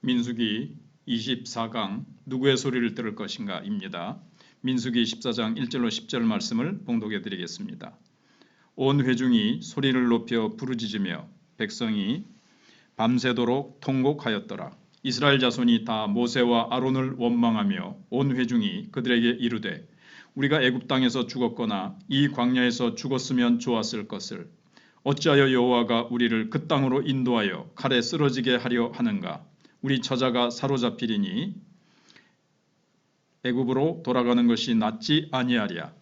민수기 24강 누구의 소리를 들을 것인가 입니다. 민수기 14장 1절로 10절 말씀을 봉독해 드리겠습니다. 온 회중이 소리를 높여 부르짖으며 백성이 밤새도록 통곡하였더라. 이스라엘 자손이 다 모세와 아론을 원망하며 온 회중이 그들에게 이르되 우리가 애굽 땅에서 죽었거나 이 광야에서 죽었으면 좋았을 것을 어찌하여 여호와가 우리를 그 땅으로 인도하여 칼에 쓰러지게 하려 하는가. 우리 처자가 사로잡히리니 애굽으로 돌아가는 것이 낫지 아니하랴.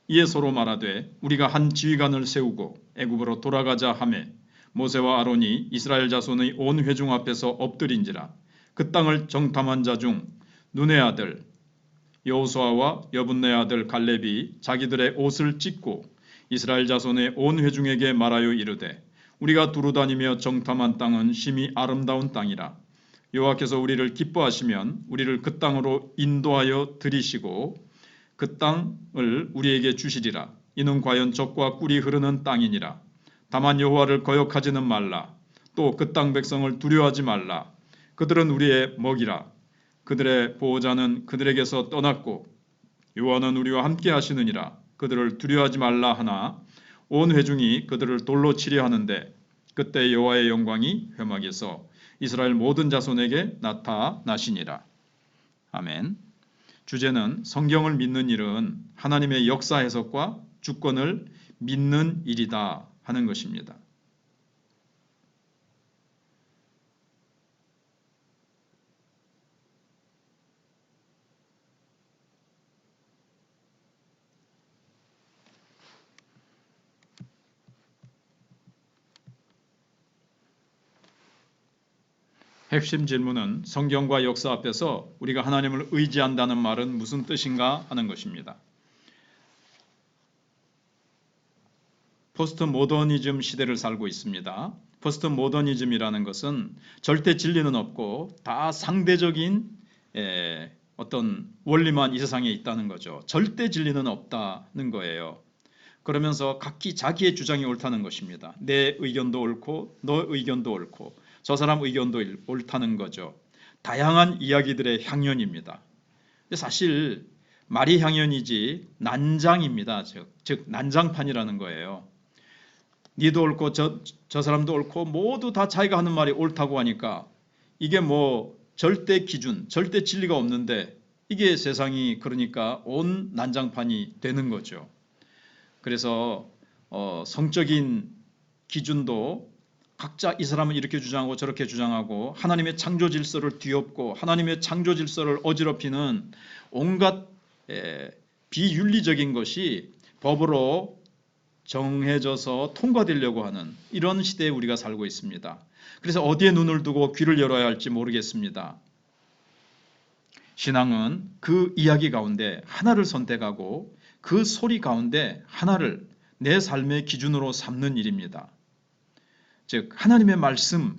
이에 서로 말하되 우리가 한 지휘관을 세우고 애굽으로 돌아가자 하매 모세와 아론이 이스라엘 자손의 온 회중 앞에서 엎드린지라. 그 땅을 정탐한 자 중 눈의 아들 여호수아와 여분네 아들 갈렙이 자기들의 옷을 찢고 이스라엘 자손의 온 회중에게 말하여 이르되 우리가 두루다니며 정탐한 땅은 심히 아름다운 땅이라. 여호와께서 우리를 기뻐하시면 우리를 그 땅으로 인도하여 들이시고 그 땅을 우리에게 주시리라. 이는 과연 젖과 꿀이 흐르는 땅이니라. 다만 여호와를 거역하지는 말라. 또 그 땅 백성을 두려워하지 말라. 그들은 우리의 먹이라. 그들의 보호자는 그들에게서 떠났고 여호와는 우리와 함께 하시느니라. 그들을 두려워하지 말라 하나 온 회중이 그들을 돌로 치려 하는데 그때 여호와의 영광이 회막에서 이스라엘 모든 자손에게 나타나시니라. 아멘. 주제는 성경을 믿는 일은 하나님의 역사 해석과 주권을 믿는 일이다 하는 것입니다. 핵심 질문은 성경과 역사 앞에서 우리가 하나님을 의지한다는 말은 무슨 뜻인가 하는 것입니다. 포스트 모더니즘 시대를 살고 있습니다. 포스트 모더니즘이라는 것은 절대 진리는 없고 다 상대적인 어떤 원리만 이 세상에 있다는 거죠. 절대 진리는 없다는 거예요. 그러면서 각기 자기의 주장이 옳다는 것입니다. 내 의견도 옳고 너 의견도 옳고 저 사람 의견도 옳다는 거죠. 다양한 이야기들의 향연입니다. 사실 말이 향연이지 난장입니다. 즉 난장판이라는 거예요. 니도 옳고 저 사람도 옳고 모두 다 자기가 하는 말이 옳다고 하니까 이게 뭐 절대 기준, 절대 진리가 없는데 이게 세상이 그러니까 온 난장판이 되는 거죠. 그래서 성적인 기준도 각자 이 사람은 이렇게 주장하고 저렇게 주장하고 하나님의 창조 질서를 뒤엎고 하나님의 창조 질서를 어지럽히는 온갖 비윤리적인 것이 법으로 정해져서 통과되려고 하는 이런 시대에 우리가 살고 있습니다. 그래서 어디에 눈을 두고 귀를 열어야 할지 모르겠습니다. 신앙은 그 이야기 가운데 하나를 선택하고 그 소리 가운데 하나를 내 삶의 기준으로 삼는 일입니다. 즉 하나님의 말씀,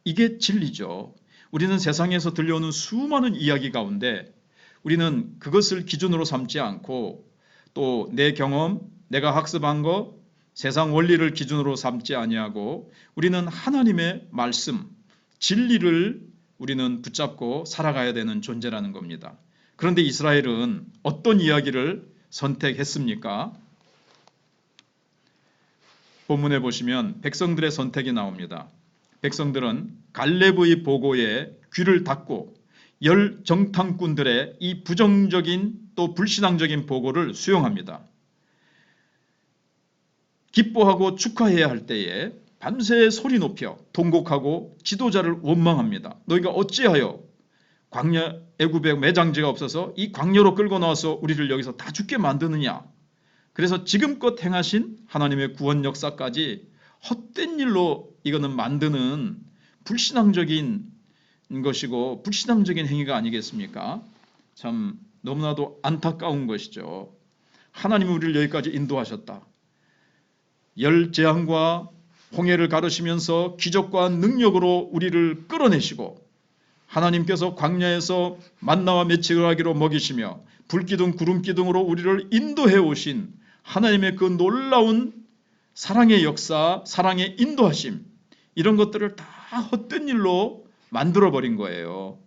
이게 진리죠. 우리는 세상에서 들려오는 수많은 이야기 가운데 우리는 그것을 기준으로 삼지 않고 또 내 경험, 내가 학습한 것, 세상 원리를 기준으로 삼지 아니하고 우리는 하나님의 말씀, 진리를 우리는 붙잡고 살아가야 되는 존재라는 겁니다. 그런데 이스라엘은 어떤 이야기를 선택했습니까? 본문에 보시면 백성들의 선택이 나옵니다. 백성들은 갈렙의 보고에 귀를 닫고 열 정탐꾼들의 이 부정적인 또 불신앙적인 보고를 수용합니다. 기뻐하고 축하해야 할 때에 밤새 소리 높여 통곡하고 지도자를 원망합니다. 너희가 어찌하여 광야 애굽에 매장지가 없어서 이 광야로 끌고 나와서 우리를 여기서 다 죽게 만드느냐. 그래서 지금껏 행하신 하나님의 구원 역사까지 헛된 일로 이거는 만드는 불신앙적인 것이고 불신앙적인 행위가 아니겠습니까? 참 너무나도 안타까운 것이죠. 하나님이 우리를 여기까지 인도하셨다. 열 재앙과 홍해를 가르시면서 기적과 능력으로 우리를 끌어내시고 하나님께서 광야에서 만나와 메추라기로 하기로 먹이시며 불기둥 구름기둥으로 우리를 인도해 오신 하나님의 그 놀라운 사랑의 역사, 사랑의 인도하심, 이런 것들을 다 헛된 일로 만들어버린 거예요.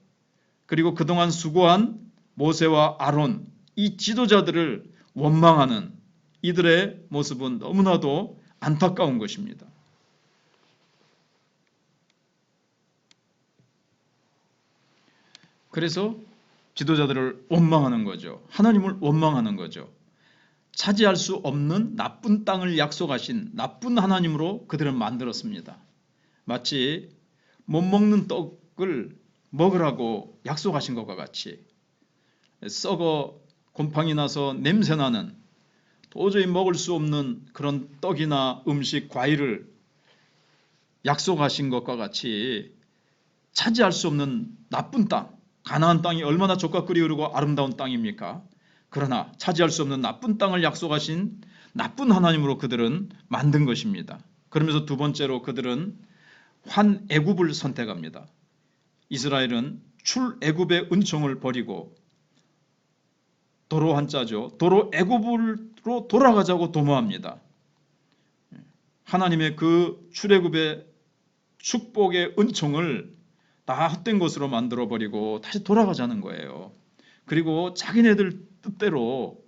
그리고 그동안 수고한 모세와 아론, 이 지도자들을 원망하는 이들의 모습은 너무나도 안타까운 것입니다. 그래서 지도자들을 원망하는 거죠. 하나님을 원망하는 거죠. 차지할 수 없는 나쁜 땅을 약속하신 나쁜 하나님으로 그들은 만들었습니다. 마치 못 먹는 떡을 먹으라고 약속하신 것과 같이 썩어 곰팡이 나서 냄새나는 도저히 먹을 수 없는 그런 떡이나 음식, 과일을 약속하신 것과 같이 차지할 수 없는 나쁜 땅, 가나안 땅이 얼마나 족각그리 흐르고 아름다운 땅입니까? 그러나 차지할 수 없는 나쁜 땅을 약속하신 나쁜 하나님으로 그들은 만든 것입니다. 그러면서 두 번째로 그들은 환애굽을 선택합니다. 이스라엘은 출애굽의 은총을 버리고 도로 한자죠. 도로 애굽으로 돌아가자고 도모합니다. 하나님의 그 출애굽의 축복의 은총을 다 헛된 것으로 만들어버리고 다시 돌아가자는 거예요. 그리고 자기네들 뜻대로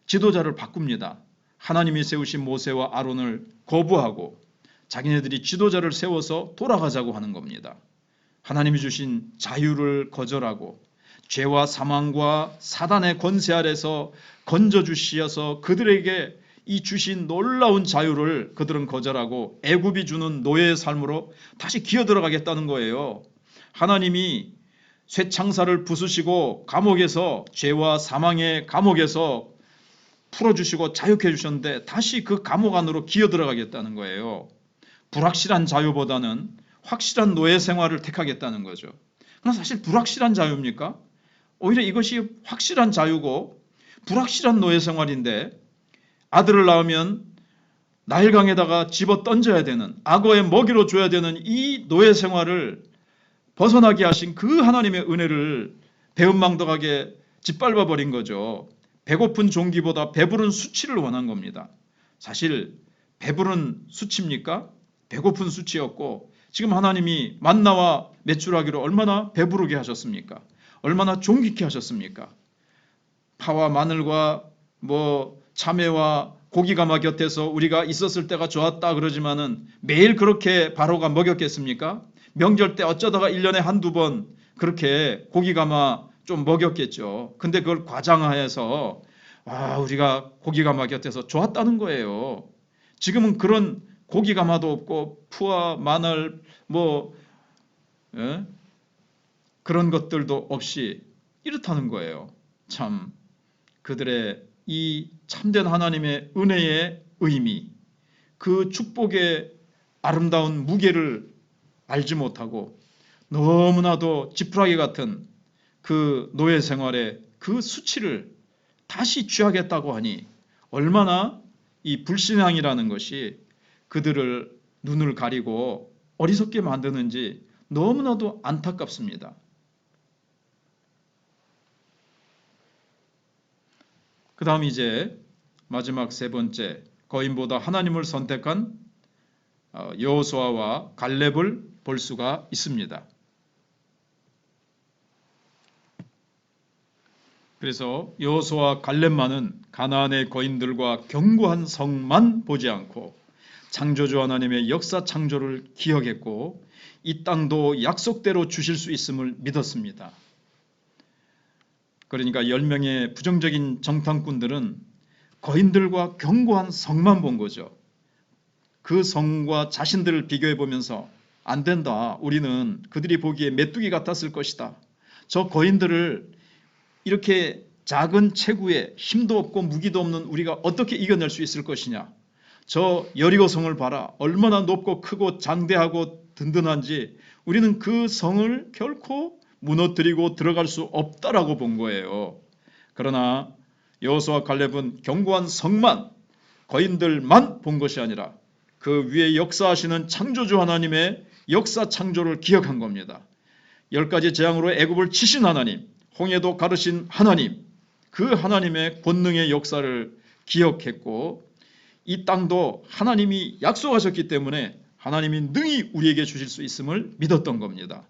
지도자를 바꿉니다. 하나님이 세우신 모세와 아론을 거부하고 자기네들이 지도자를 세워서 돌아가자고 하는 겁니다. 하나님이 주신 자유를 거절하고 죄와 사망과 사단의 권세 아래서 건져주시어서 그들에게 이 주신 놀라운 자유를 그들은 거절하고 애굽이 주는 노예의 삶으로 다시 기어들어가겠다는 거예요. 하나님이 쇠창살을 부수시고 감옥에서 죄와 사망의 감옥에서 풀어주시고 자유케 해주셨는데 다시 그 감옥 안으로 기어들어가겠다는 거예요. 불확실한 자유보다는 확실한 노예 생활을 택하겠다는 거죠. 그러나 사실 불확실한 자유입니까? 오히려 이것이 확실한 자유고 불확실한 노예 생활인데 아들을 낳으면 나일강에다가 집어 던져야 되는 악어의 먹이로 줘야 되는 이 노예 생활을 벗어나게 하신 그 하나님의 은혜를 배은망덕하게 짓밟아 버린 거죠. 배고픈 종기보다 배부른 수치를 원한 겁니다. 사실 배부른 수치입니까? 배고픈 수치였고 지금 하나님이 만나와 메추라기로 얼마나 배부르게 하셨습니까? 얼마나 종기케 하셨습니까? 파와 마늘과 참외와 고기가마 곁에서 우리가 있었을 때가 좋았다 그러지만은 매일 그렇게 바로가 먹였겠습니까? 명절 때 어쩌다가 1년에 한두 번 그렇게 고기가마 좀 먹였겠죠. 근데 그걸 과장해서 우리가 고기가마 곁에서 좋았다는 거예요. 지금은 그런 고기가마도 없고 푸와 마늘 그런 것들도 없이 이렇다는 거예요. 참 그들의 이 참된 하나님의 은혜의 의미, 그 축복의 아름다운 무게를 알지 못하고 너무나도 지푸라기 같은 그 노예 생활의 그 수치를 다시 취하겠다고 하니 얼마나 이 불신앙이라는 것이 그들을 눈을 가리고 어리석게 만드는지 너무나도 안타깝습니다. 그 다음 이제 마지막 세 번째, 거인보다 하나님을 선택한 여호수아와 갈렙을 볼 수가 있습니다. 그래서 여호수아와 갈렙만은 가나안의 거인들과 견고한 성만 보지 않고 창조주 하나님의 역사 창조를 기억했고 이 땅도 약속대로 주실 수 있음을 믿었습니다. 그러니까 10명의 부정적인 정탐꾼들은 거인들과 견고한 성만 본 거죠. 그 성과 자신들을 비교해 보면서 안 된다. 우리는 그들이 보기에 메뚜기 같았을 것이다. 저 거인들을 이렇게 작은 체구에 힘도 없고 무기도 없는 우리가 어떻게 이겨낼 수 있을 것이냐. 저 여리고 성을 봐라. 얼마나 높고 크고 장대하고 든든한지 우리는 그 성을 결코 무너뜨리고 들어갈 수 없다라고 본 거예요. 그러나 여호수아와 갈렙은 견고한 성만, 거인들만 본 것이 아니라 그 위에 역사하시는 창조주 하나님의 역사 창조를 기억한 겁니다. 10가지 재앙으로 애굽을 치신 하나님, 홍해도 가르신 하나님, 그 하나님의 권능의 역사를 기억했고 이 땅도 하나님이 약속하셨기 때문에 하나님이 능히 우리에게 주실 수 있음을 믿었던 겁니다.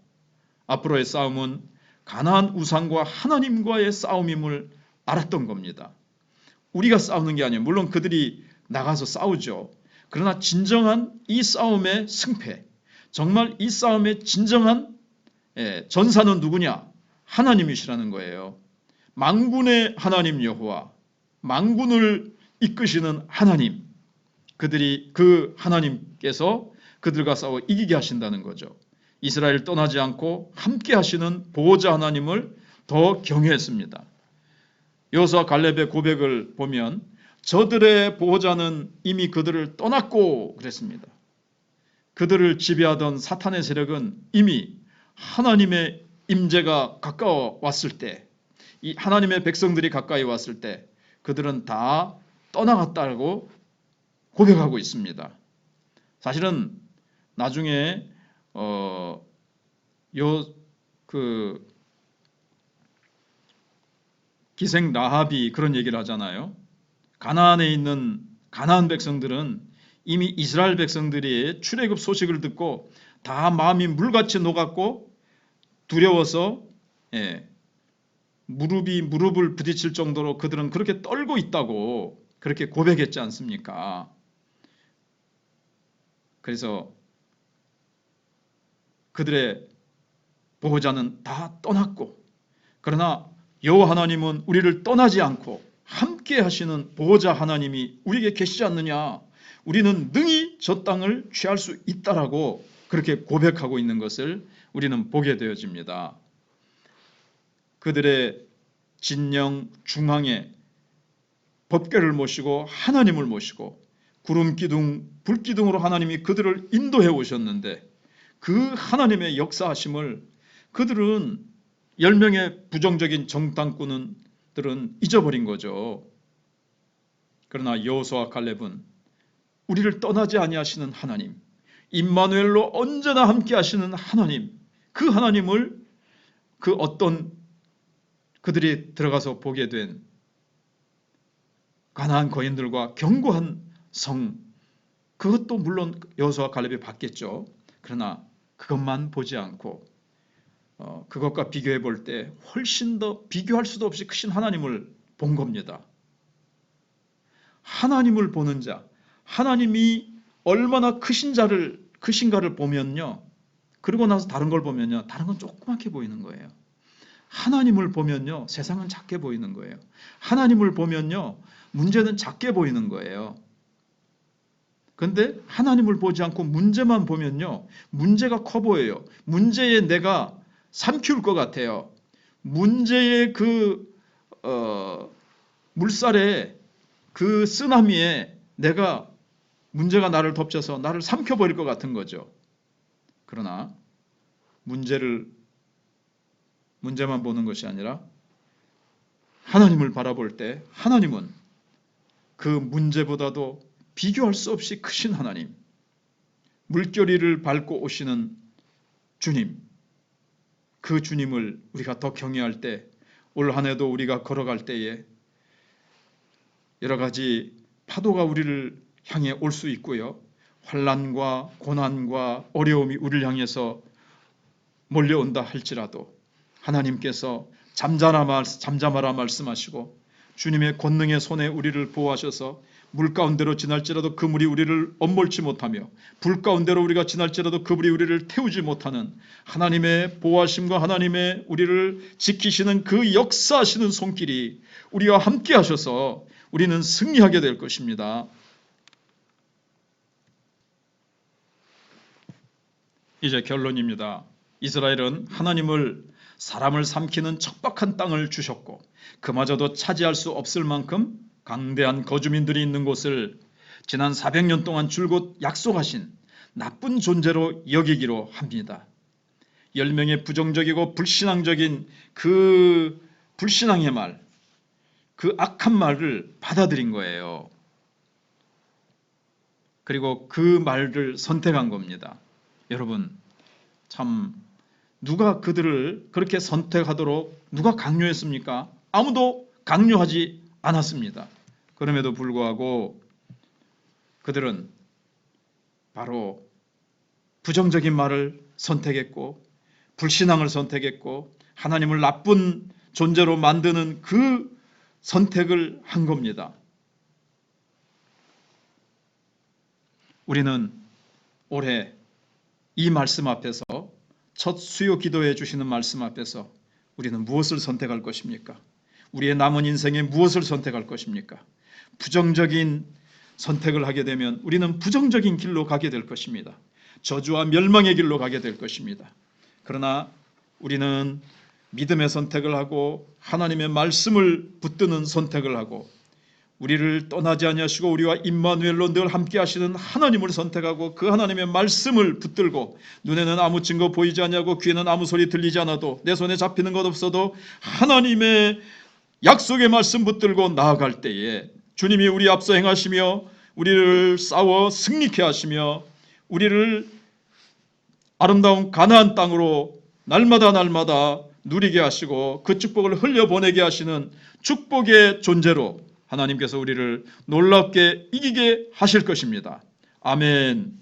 앞으로의 싸움은 가나안 우상과 하나님과의 싸움임을 알았던 겁니다. 우리가 싸우는 게 아니에요. 물론 그들이 나가서 싸우죠. 그러나 진정한 이 싸움의 승패, 정말 이 싸움의 진정한 전사는 누구냐? 하나님이시라는 거예요. 만군의 하나님 여호와, 만군을 이끄시는 하나님, 그 하나님께서 그들과 싸워 이기게 하신다는 거죠. 이스라엘 떠나지 않고 함께 하시는 보호자 하나님을 더 경외했습니다. 여호수아 갈렙의 고백을 보면 저들의 보호자는 이미 그들을 떠났고 그랬습니다. 그들을 지배하던 사탄의 세력은 이미 하나님의 임재가 가까워 왔을 때, 이 하나님의 백성들이 가까이 왔을 때 그들은 다 떠나갔다고 고백하고 있습니다. 사실은 나중에 기생 라합이 그런 얘기를 하잖아요. 가나안에 있는 가나안 백성들은 이미 이스라엘 백성들이 출애굽 소식을 듣고 다 마음이 물같이 녹았고 두려워서 무릎을 부딪힐 정도로 그들은 그렇게 떨고 있다고 그렇게 고백했지 않습니까? 그래서 그들의 보호자는 다 떠났고, 그러나 여호와 하나님은 우리를 떠나지 않고 함께 하시는 보호자 하나님이 우리에게 계시지 않느냐, 우리는 능히 저 땅을 취할 수 있다라고 그렇게 고백하고 있는 것을 우리는 보게 되어집니다. 그들의 진영 중앙에 법궤를 모시고 하나님을 모시고 구름기둥, 불기둥으로 하나님이 그들을 인도해 오셨는데 그 하나님의 역사하심을 그들은 10명의 부정적인 정탐꾼들은 잊어버린 거죠. 그러나 여호수아 갈렙은 우리를 떠나지 아니하시는 하나님, 임마누엘로 언제나 함께 하시는 하나님, 그 하나님을 그 어떤 그들이 들어가서 보게 된 가나안 거인들과 견고한 성, 그것도 물론 여호수아 갈렙이 봤겠죠. 그러나 그것만 보지 않고 그것과 비교해 볼 때 훨씬 더 비교할 수도 없이 크신 하나님을 본 겁니다. 하나님을 보는 자, 하나님이 얼마나 크신가를 보면요, 그러고 나서 다른 걸 보면요, 다른 건 조그맣게 보이는 거예요. 하나님을 보면요, 세상은 작게 보이는 거예요. 하나님을 보면요, 문제는 작게 보이는 거예요. 그런데 하나님을 보지 않고 문제만 보면요, 문제가 커 보여요. 문제에 내가 삼키울 것 같아요. 문제의 그 물살에 그 쓰나미에 문제가 나를 덮쳐서 나를 삼켜버릴 것 같은 거죠. 그러나 문제만 보는 것이 아니라 하나님을 바라볼 때 하나님은 그 문제보다도 비교할 수 없이 크신 하나님, 물결위를 밟고 오시는 주님, 그 주님을 우리가 더 경외할 때 올 한 해도 우리가 걸어갈 때에 여러 가지 파도가 우리를 향해 올 수 있고요. 환난과 고난과 어려움이 우리를 향해서 몰려온다 할지라도 하나님께서 잠잠하라 말씀하시고 주님의 권능의 손에 우리를 보호하셔서 물 가운데로 지날지라도 그 물이 우리를 엄몰지 못하며 불 가운데로 우리가 지날지라도 그 불이 우리를 태우지 못하는 하나님의 보호하심과 하나님의 우리를 지키시는 그 역사하시는 손길이 우리와 함께 하셔서 우리는 승리하게 될 것입니다. 이제 결론입니다. 이스라엘은 사람을 삼키는 척박한 땅을 주셨고 그마저도 차지할 수 없을 만큼 강대한 거주민들이 있는 곳을 지난 400년 동안 줄곧 약속하신 나쁜 존재로 여기기로 합니다. 10명의 부정적이고 불신앙적인 그 불신앙의 말, 그 악한 말을 받아들인 거예요. 그리고 그 말을 선택한 겁니다. 여러분, 참 누가 그들을 그렇게 선택하도록 누가 강요했습니까? 아무도 강요하지 않았습니다. 그럼에도 불구하고 그들은 바로 부정적인 말을 선택했고 불신앙을 선택했고 하나님을 나쁜 존재로 만드는 그 선택을 한 겁니다. 우리는 올해 이 말씀 앞에서, 첫 수요 기도해 주시는 말씀 앞에서 우리는 무엇을 선택할 것입니까? 우리의 남은 인생에 무엇을 선택할 것입니까? 부정적인 선택을 하게 되면 우리는 부정적인 길로 가게 될 것입니다. 저주와 멸망의 길로 가게 될 것입니다. 그러나 우리는 믿음의 선택을 하고 하나님의 말씀을 붙드는 선택을 하고 우리를 떠나지 아니하시고 우리와 임마누엘로 늘 함께 하시는 하나님을 선택하고 그 하나님의 말씀을 붙들고, 눈에는 아무 증거 보이지 아니하고 귀에는 아무 소리 들리지 않아도 내 손에 잡히는 것 없어도 하나님의 약속의 말씀 붙들고 나아갈 때에 주님이 우리 앞서 행하시며 우리를 싸워 승리케 하시며 우리를 아름다운 가나안 땅으로 날마다 누리게 하시고 그 축복을 흘려보내게 하시는 축복의 존재로 하나님께서 우리를 놀랍게 이기게 하실 것입니다. 아멘.